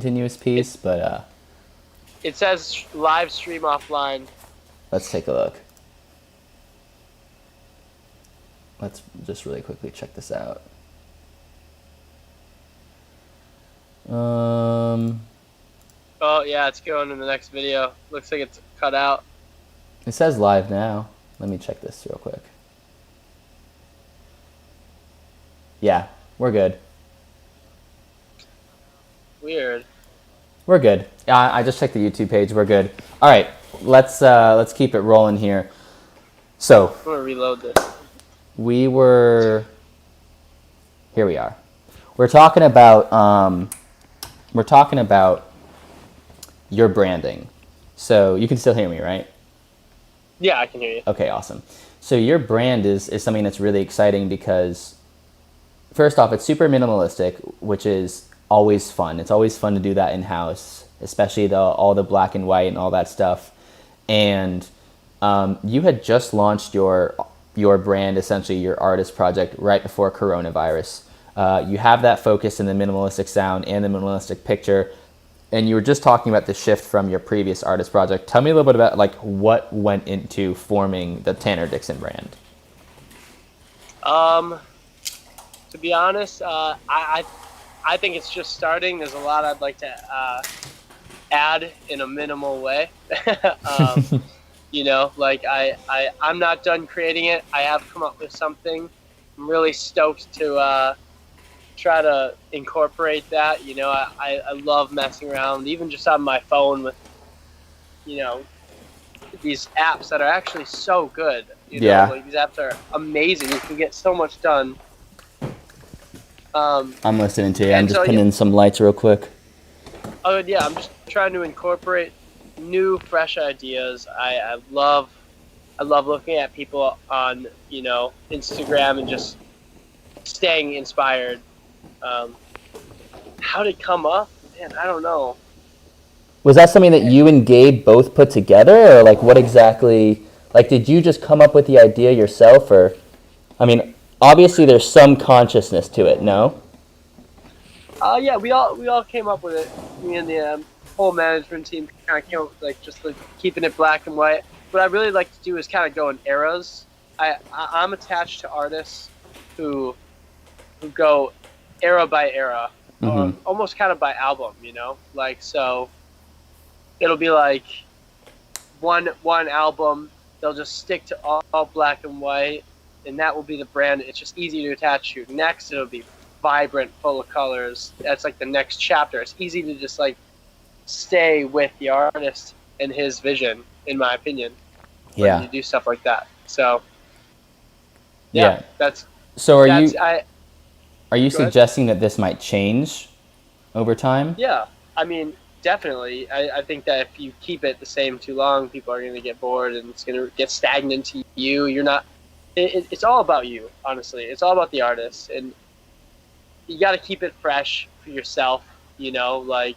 continuous piece, but It says live stream offline. let's take a look. Let's just really quickly check this out. Oh yeah, it's going in the next video. Looks like it's cut out. It says live now. Let me check this real quick. Yeah, we're good. Weird. We're good. I just checked the YouTube page. We're good. All right, let's keep it rolling here. So I'm gonna reload this. here we are. We're talking about your branding. So you can still hear me, right? Yeah, I can hear you. Okay, awesome. So your brand is something that's really exciting because first off, it's super minimalistic, which is always fun. It's always fun to do that in-house, especially all the black and white and all that stuff. And you had just launched your brand, essentially your artist project, right before coronavirus. You have that focus in the minimalistic sound and the minimalistic picture. And you were just talking about the shift from your previous artist project. Tell me a little bit about like what went into forming the Tanner Dixon brand. To be honest, I think it's just starting. There's a lot I'd like to add in a minimal way. You know, like I'm not done creating it. I have come up with something. I'm really stoked to try to incorporate that. You know, I love messing around, even just on my phone with, you know, these apps that are actually so good. You know, Yeah. like these apps are amazing. You can get so much done. I'm listening to you. I'm and just so, putting in some lights real quick. Oh yeah, I'm just trying to incorporate new, fresh ideas. I love looking at people on, you know, Instagram and just staying inspired. How did it come up? Man, I don't know. Was that something that you and Gabe both put together, or like what exactly? Like, did you just come up with the idea yourself, or? I mean, obviously there's some consciousness to it. No. Yeah, we all came up with it. Me and the whole management team kind of came up with like keeping it black and white. What I really like to do is kind of go in eras. I'm attached to artists who go era by era, almost kind of by album. You know, like so. It'll be like one album. They'll just stick to all black and white, and that will be the brand. It's just easy to attach to. Next, it'll be vibrant, full of colors. That's like the next chapter. It's easy to just like stay with the artist and his vision, in my opinion. Yeah. When you do stuff like that. So yeah. That's so. Are you Go suggesting that this might change over time? Yeah, I mean, definitely. I think that if you keep it the same too long, people are going to get bored and it's going to get stagnant to you. You're not. It's all about you, honestly. It's all about the artist, and you got to keep it fresh for yourself. You know, like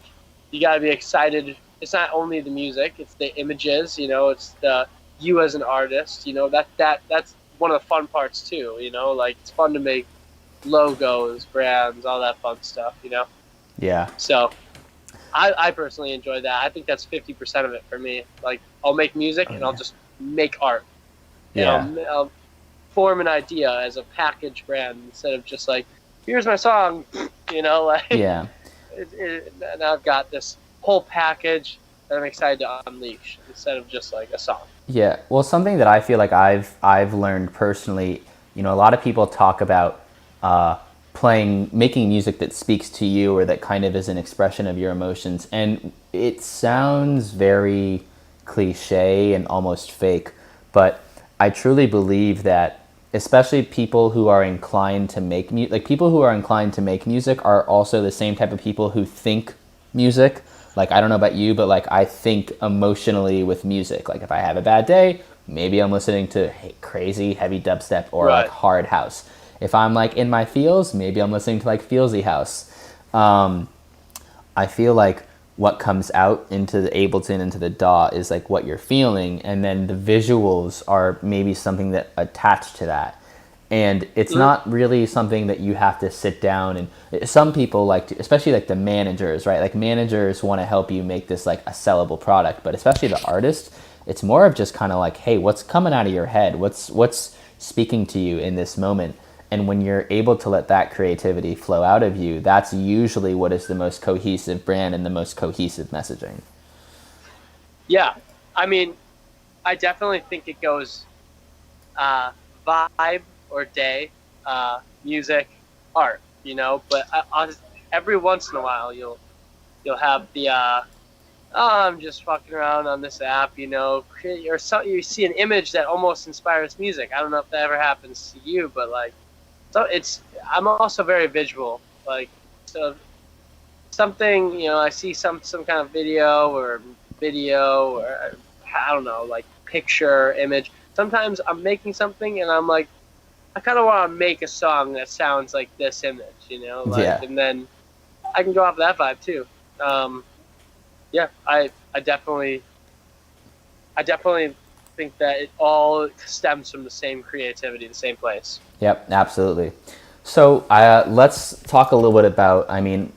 you got to be excited. It's not only the music; it's the images. You know, it's the you as an artist. You know, that's one of the fun parts too. You know, like it's fun to make logos, brands, all that fun stuff. You know. Yeah. So, I personally enjoy that. I think that's 50% of it for me. Like, I'll make music and I'll just make art. Yeah. And I'll form an idea as a package brand instead of just like, here's my song, you know, like. Yeah. And I've got this whole package that I'm excited to unleash instead of just like a song. Yeah. Well, something that I feel like I've learned personally, you know, a lot of people talk about making music that speaks to you or that kind of is an expression of your emotions. And it sounds very cliche and almost fake, but I truly believe that especially people who are inclined to make music, like people who are inclined to make music are also the same type of people who think music. Like, I don't know about you, but like I think emotionally with music. Like if I have a bad day, maybe I'm listening to crazy heavy dubstep or like hard house. If I'm like in my feels, maybe I'm listening to like feelsy house. I feel like what comes out into the Ableton, into the DAW is like what you're feeling. And then the visuals are maybe something that attach to that. And it's not really something that you have to sit down and some people like to, especially like the managers, right? Like managers want to help you make this like a sellable product, but especially the artist, it's more of just kind of like, hey, what's coming out of your head? What's speaking to you in this moment? And when you're able to let that creativity flow out of you, that's usually what is the most cohesive brand and the most cohesive messaging. Yeah, I mean, I definitely think it goes vibe or day, music, art. But every once in a while you'll have the I'm just fucking around on this app, or you see an image that almost inspires music. I don't know if that ever happens to you, but like, so I'm also very visual, like, so something, I see some kind of video or I don't know, like picture, image. Sometimes I'm making something and I'm like, I kind of want to make a song that sounds like this image, Yeah. and then I can go off that vibe too. Yeah, I definitely think that it all stems from the same creativity, the same place. Yep, absolutely. So let's talk a little bit about, I mean,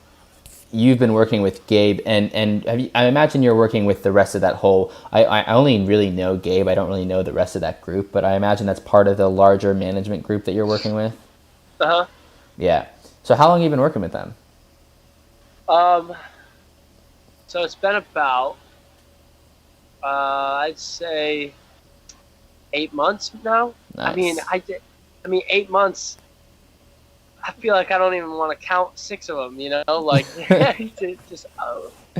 you've been working with Gabe, and I imagine you're working with the rest of that whole, I only really know Gabe, I don't really know the rest of that group, but I imagine that's part of the larger management group that you're working with? Uh-huh. Yeah. So how long have you been working with them? So it's been about, I'd say 8 months now. Nice. I mean, 8 months. I feel like I don't even want to count 6 of them. Like just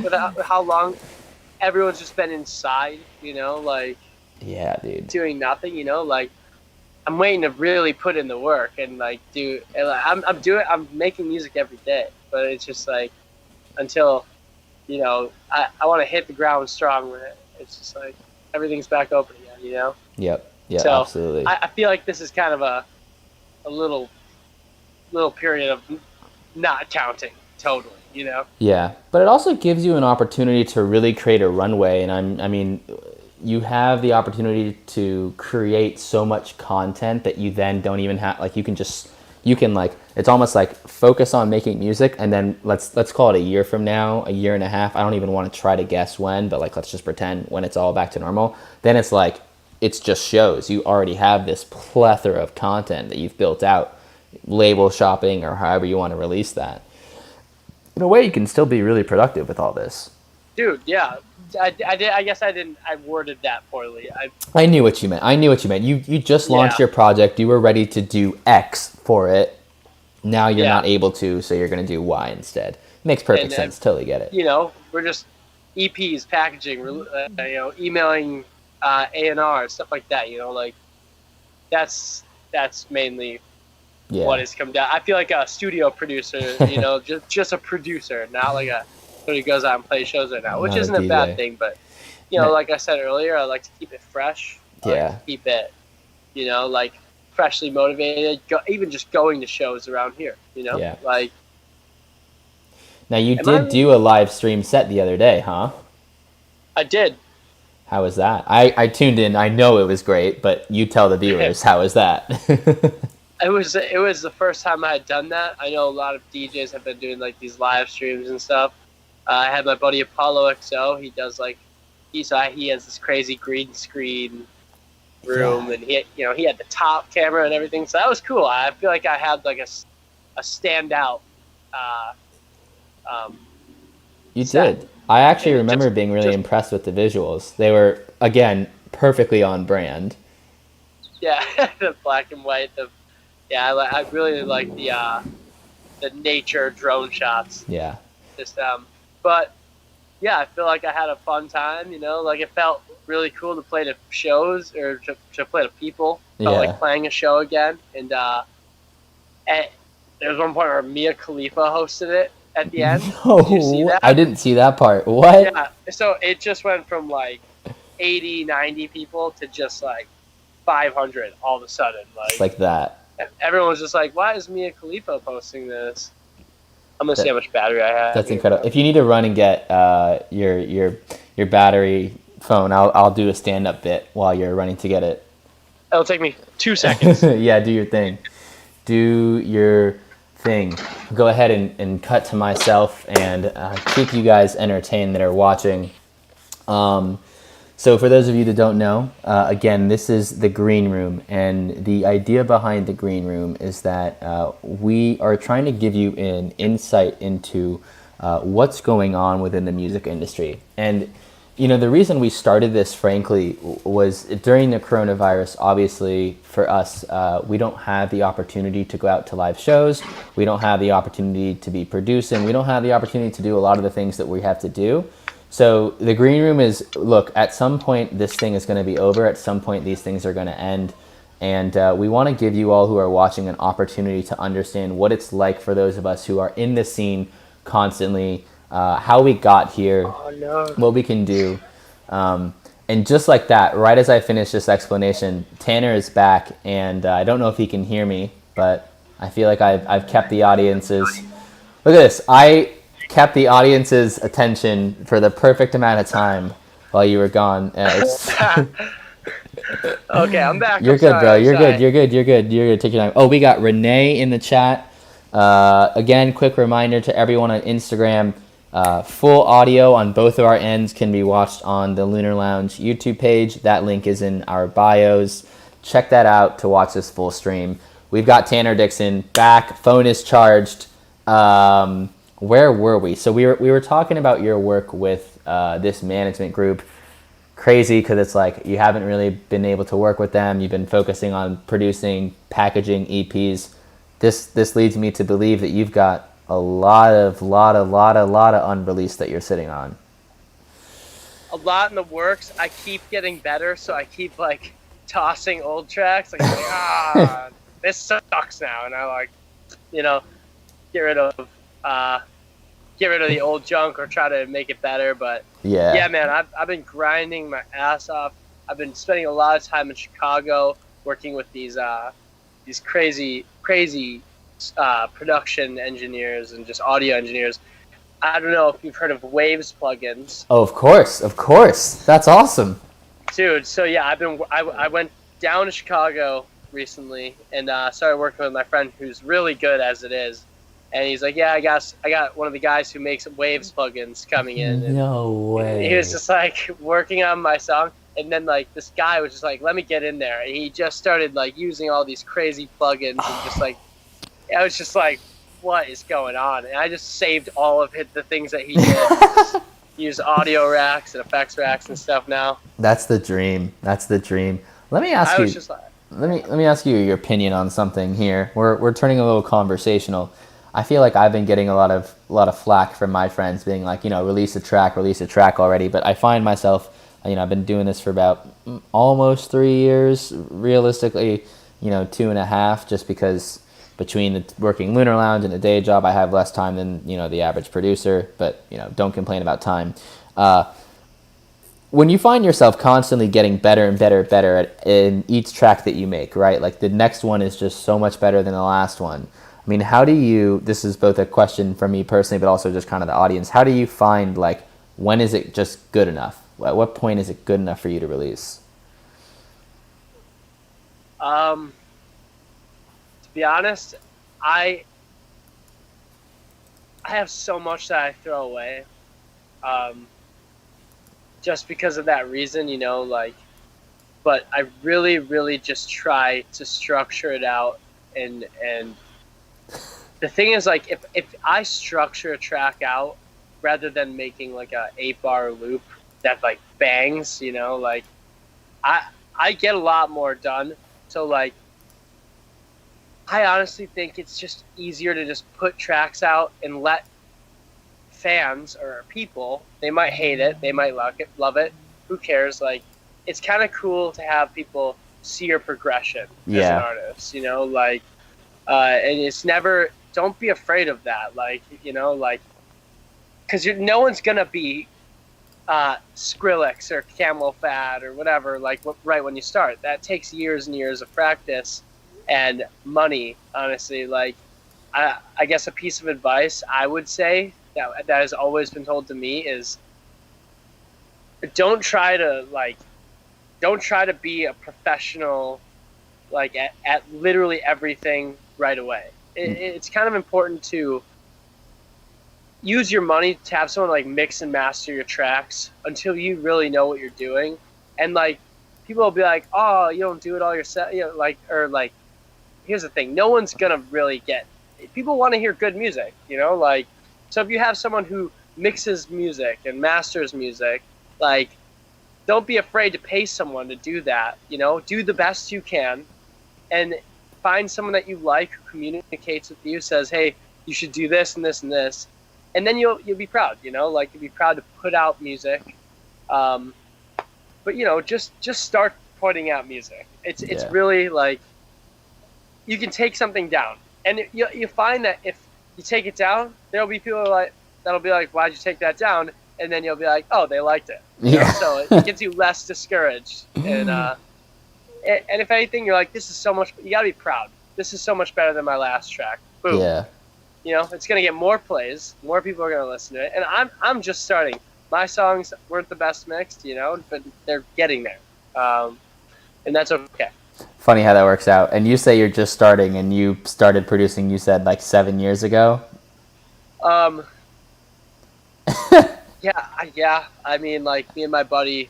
without how long everyone's just been inside. Like Yeah, dude. doing nothing. Like I'm waiting to really put in the work and like do. And like, I'm making music every day, but it's just like until I want to hit the ground strong with it. It's just like everything's back open again. Yep. Yeah, So absolutely. I feel like this is kind of a little period of not counting totally. Yeah, but it also gives you an opportunity to really create a runway, and I mean, you have the opportunity to create so much content that you then don't even have, like, you can like, it's almost like focus on making music, and then let's call it a year from now, a year and a half. I don't even want to try to guess when, but like, let's just pretend when it's all back to normal. Then it's like, it's just shows. You already have this plethora of content that you've built out, label shopping or however you want to release that. In a way, you can still be really productive with all this. Dude, yeah. I guess I worded that poorly. I knew what you meant. You just launched your project. You were ready to do X for it. Now you're not able to, so you're going to do Y instead. Makes perfect sense. Totally get it. We're just EPs, packaging, emailing A&R, stuff like that. Like that's mainly what has come down. I feel like a studio producer, just a producer, not like somebody goes out and plays shows right now, which isn't a bad thing. But like I said earlier, I like to keep it fresh. I like to keep it, like freshly motivated. Even just going to shows around here, like. Now you did do a live stream set the other day, huh? I did. How was that? I tuned in. I know it was great, but you tell the viewers, how was that? It was the first time I had done that. I know a lot of DJs have been doing like these live streams and stuff. I had my buddy Apollo XO. He does like he has this crazy green screen room, and he had the top camera and everything. So that was cool. I feel like I had like a standout. You did. I actually remember being really impressed with the visuals. They were, again, perfectly on brand. Yeah, the black and white. I really like the nature drone shots. Yeah. But yeah, I feel like I had a fun time. Like it felt really cool to play to shows or to play to people. Felt like playing a show again. And there was one point where Mia Khalifa hosted it at the end. No, did you see that? I didn't see that part. What? Yeah. So it just went from like 80, 90 people to just like 500 all of a sudden. Like that. Everyone was just like, why is Mia Khalifa posting this? I'm going to see how much battery I have. That's incredible. If you need to run and get your battery phone, I'll do a stand-up bit while you're running to get it. It'll take me 2 seconds. Yeah, do your thing. Do your thing. Go ahead and cut to myself and keep you guys entertained that are watching. So for those of you that don't know, again, this is the green room, and the idea behind the green room is that we are trying to give you an insight into what's going on within the music industry. And you know, the reason we started this, frankly, was during the coronavirus. Obviously, for us, we don't have the opportunity to go out to live shows. We don't have the opportunity to be producing. We don't have the opportunity to do a lot of the things that we have to do. So the green room is, look, at some point this thing is going to be over. At some point these things are going to end. And we want to give you all who are watching an opportunity to understand what it's like for those of us who are in the scene constantly, how we got here, what we can do. And just like that, right as I finish this explanation, Tanner is back, and I don't know if he can hear me, but I feel like I've kept the audience's... Look at this. I kept the audience's attention for the perfect amount of time while you were gone. Okay, I'm back. You're good, bro. You're good. You're good. You're good. You're good. Take your time. Oh, we got Renee in the chat. Again, quick reminder to everyone on Instagram. Full audio on both of our ends can be watched on the Lunar Lounge YouTube page. That link is in our bios. Check that out to watch this full stream. We've got Tanner Dixon back. Phone is charged. Where were we? So we were talking about your work with this management group. Crazy, because it's like you haven't really been able to work with them. You've been focusing on producing, packaging EPs. This leads me to believe that you've got a lot of unreleased that you're sitting on. A lot in the works. I keep getting better, so I keep like tossing old tracks. Like this sucks now, and I like, you know, get rid of the old junk or try to make it better. But yeah, man, I've been grinding my ass off. I've been spending a lot of time in Chicago working with these crazy production engineers and just audio engineers. I don't know if you've heard of Waves plugins. Oh, of course. That's awesome, dude. So yeah, I went down to Chicago recently and started working with my friend who's really good as it is. And he's like, yeah, I got one of the guys who makes Waves plugins coming in. And no way. He was just like working on my song, and then like this guy was just like, let me get in there, and he just started like using all these crazy plugins and just like, I was just like, what is going on? And I just saved all of the things that he did. Use audio racks and effects racks and stuff now. That's the dream. Let me ask you. Let me ask you your opinion on something here. We're turning a little conversational. I feel like I've been getting a lot of flack from my friends being like, you know, release a track already. But I find myself, you know, I've been doing this for about almost 3 years, realistically, you know, 2.5, just because between the working Lunar Lounge and the day job, I have less time than, you know, the average producer. But, you know, don't complain about time. When you find yourself constantly getting better and better in each track that you make, right? Like the next one is just so much better than the last one. I mean, how do you, this is both a question for me personally, but also just kind of the audience, how do you find, like, when is it just good enough? At what point is it good enough for you to release? To be honest, I have so much that I throw away. Just because of that reason, you know, like, but I really, really just try to structure it out and the thing is, like, if I structure a track out rather than making like a 8-bar loop that like bangs, you know, like I get a lot more done. So like I honestly think it's just easier to just put tracks out and let fans or people, they might hate it, they might love it, who cares? Like, it's kind of cool to have people see your progression as an artist, you know, like and it's never, don't be afraid of that, like, you know, like, because no one's gonna be Skrillex or Camel Fat or whatever, like, right when you start. That takes years and years of practice and money, honestly. Like, I guess a piece of advice I would say that has always been told to me is don't try to be a professional like at literally everything right away. It's kind of important to use your money to have someone like mix and master your tracks until you really know what you're doing. And like people will be like, "Oh, you don't do it all yourself," like, or like, here's the thing: no one's gonna really get. People want to hear good music, like. So if you have someone who mixes music and masters music, like, don't be afraid to pay someone to do that. Do the best you can, and find someone that you like who communicates with you, says, "Hey, you should do this and this and this," and then you'll be proud. Like you'll be proud to put out music. But just start putting out music. It's really like you can take something down, and you find that if you take it down, there'll be people that'll be like, "Why'd you take that down?" And then you'll be like, "Oh, they liked it." So it gets you less discouraged, and if anything, you're like, "This is so much." You gotta be proud. This is so much better than my last track. Boom. Yeah. It's gonna get more plays. More people are gonna listen to it, and I'm just starting. My songs weren't the best mixed, but they're getting there, and that's okay. Funny how that works out. And you say you're just starting, and you started producing, you said, like 7 years ago? Yeah. I mean, like, me and my buddy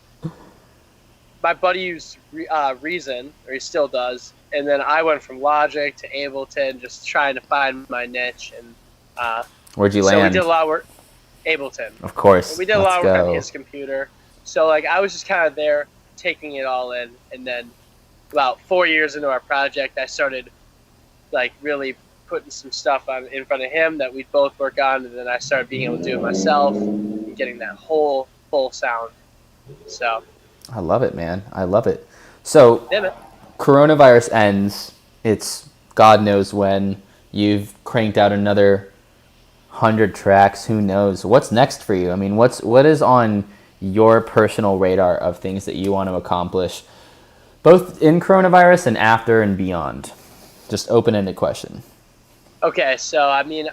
used Reason, or he still does, and then I went from Logic to Ableton, just trying to find my niche. And where'd you so land? we did a lot of work. Ableton. Of course. We did a lot of work on his computer. So, like, I was just kind of there taking it all in. And then about 4 years into our project, I started, like, really putting some stuff in front of him that we'd both work on. And then I started being able to do it myself and getting that whole full sound. So. I love it, man. I love it. So, yeah, man. Coronavirus ends. It's God knows when. You've cranked out another 100 tracks. Who knows what's next for you? I mean, what is on your personal radar of things that you want to accomplish, both in coronavirus and after and beyond? Just open-ended question. Okay, so I mean,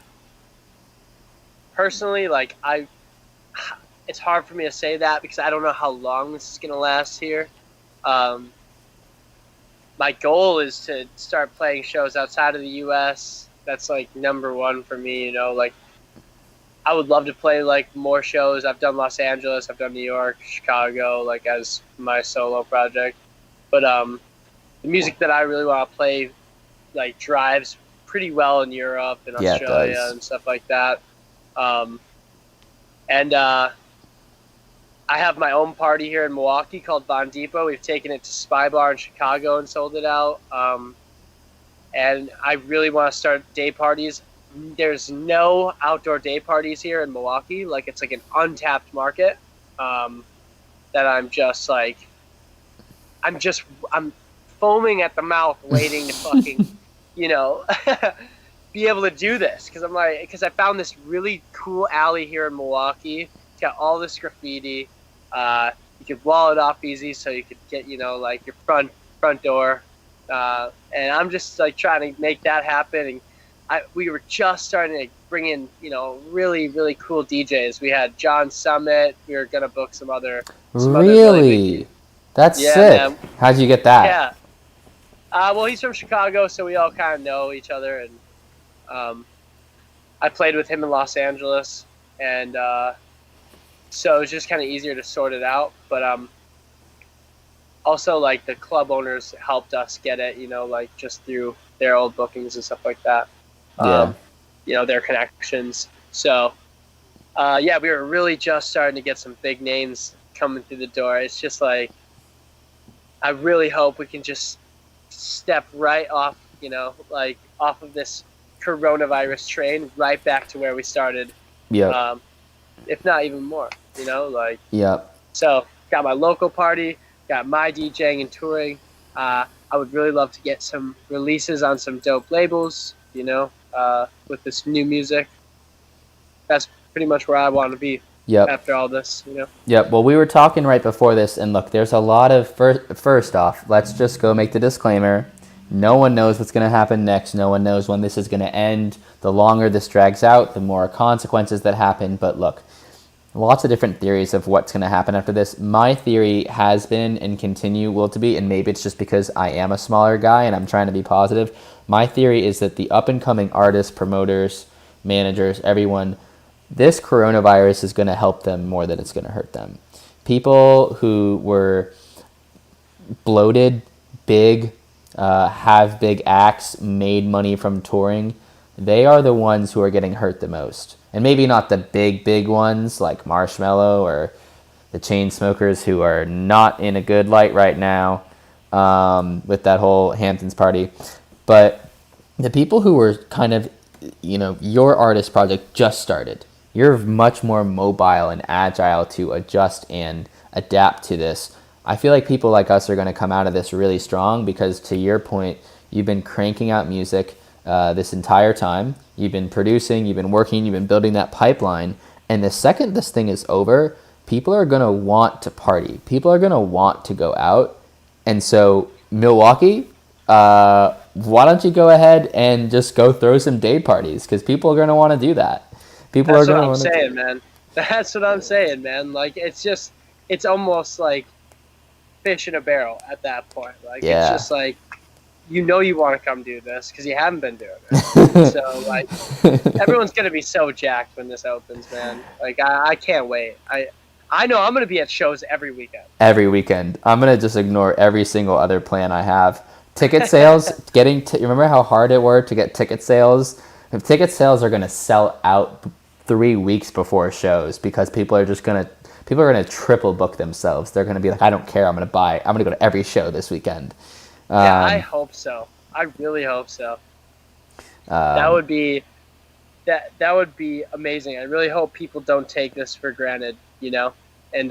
personally, like, it's hard for me to say that because I don't know how long this is gonna last here. My goal is to start playing shows outside of the U.S. That's like number one for me. Like, I would love to play like more shows. I've done Los Angeles, I've done New York, Chicago, like as my solo project. But the music that I really want to play, like, drives pretty well in Europe and Australia and stuff like that. And I have my own party here in Milwaukee called Von Depot. We've taken it to Spy Bar in Chicago and sold it out. And I really want to start day parties. There's no outdoor day parties here in Milwaukee. Like, it's like an untapped market that I'm just like, I'm foaming at the mouth waiting to fucking, be able to do this. Because I found this really cool alley here in Milwaukee. It's got all this graffiti. You could wall it off easy so you could get, like, your front door. And I'm just like trying to make that happen. And we were just starting to bring in, really, really cool DJs. We had John Summit. We were going to book some other. Really? That's sick. Man. How'd you get that? Yeah. Well, he's from Chicago, so we all kind of know each other. And I played with him in Los Angeles. And so it was just kind of easier to sort it out. But also, like, the club owners helped us get it, like, just through their old bookings and stuff like that. Their connections. So, we were really just starting to get some big names coming through the door. It's just like, I really hope we can just step right off, off of this coronavirus train right back to where we started. Yeah. If not even more, like. Yep. So, got my local party, got my DJing and touring. I would really love to get some releases on some dope labels, with this new music. That's pretty much where I want to be. Yep. After all this, Yep. Well, we were talking right before this, and look, there's a lot of first off, let's just go make the disclaimer. No one knows what's going to happen next. No one knows when this is going to end. The longer this drags out, the more consequences that happen. But look, lots of different theories of what's going to happen after this. My theory has been and will to be, and maybe it's just because I am a smaller guy and I'm trying to be positive. My theory is that the up and coming artists, promoters, managers, everyone, this coronavirus is going to help them more than it's going to hurt them. People who were bloated, big, have big acts, made money from touring, they are the ones who are getting hurt the most. And maybe not the big ones like Marshmello or the Chainsmokers, who are not in a good light right now with that whole Hamptons party. But the people who were kind of, your artist project just started. You're much more mobile and agile to adjust and adapt to this. I feel like people like us are going to come out of this really strong because, to your point, you've been cranking out music this entire time. You've been producing, you've been working, you've been building that pipeline. And the second this thing is over, people are going to want to party. People are going to want to go out. And so, Milwaukee, why don't you go ahead and just go throw some day parties? Because people are going to want to do that. People That's are what going I'm to saying, man. That's what I'm saying, man. Like, it's almost like fish in a barrel at that point. Like, Yeah. It's just like, you want to come do this because you haven't been doing it. So, like, everyone's going to be so jacked when this opens, man. Like, I can't wait. I know I'm going to be at shows every weekend. Every weekend. I'm going to just ignore every single other plan I have. Ticket sales, remember how hard it were to get ticket sales? If ticket sales are going to sell out 3 weeks before shows because people are going to triple book themselves. They're going to be like, I don't care. I'm going to go to every show this weekend. Yeah, I hope so. I really hope so. That would be amazing. I really hope people don't take this for granted, and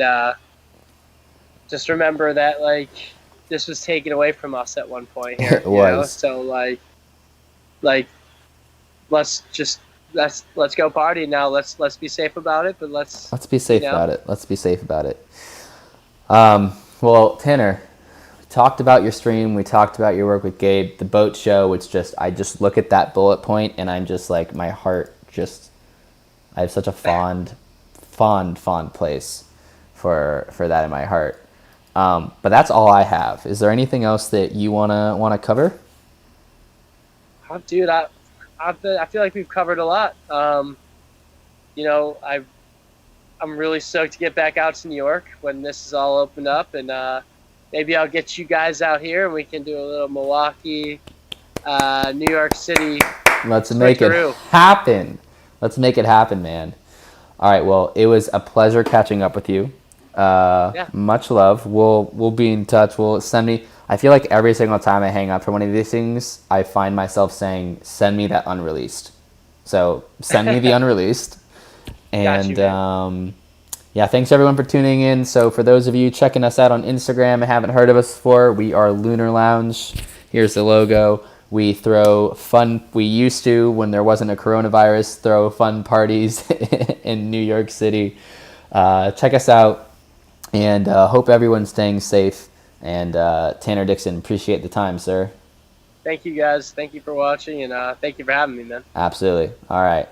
just remember that, like, this was taken away from us at one point here. It was. So like let's go party now. Let's be safe about it, but let's be safe about it. Let's be safe about it. Well, Tanner, we talked about your stream. We talked about your work with Gabe. The boat show, I just look at that bullet point and I'm just like, my heart I have such a fond place for that in my heart. But that's all I have. Is there anything else that you wanna cover? Dude, I feel like we've covered a lot. I'm really stoked to get back out to New York when this is all opened up, and maybe I'll get you guys out here and we can do a little Milwaukee, New York City. Let's make it happen. Let's make it happen, man. All right. Well, it was a pleasure catching up with you. Much love. We'll be in touch. Send me. I feel like every single time I hang up for one of these things, I find myself saying, "Send me that unreleased." So send me the unreleased. And thanks everyone for tuning in. So for those of you checking us out on Instagram and haven't heard of us before, we are Lunar Lounge. Here's the logo. We throw fun. We used to, when there wasn't a coronavirus, throw fun parties in New York City. Check us out, and hope everyone's staying safe. And Tanner Dixon, appreciate the time, sir. Thank you, guys. Thank you for watching, and thank you for having me, man. Absolutely. All right.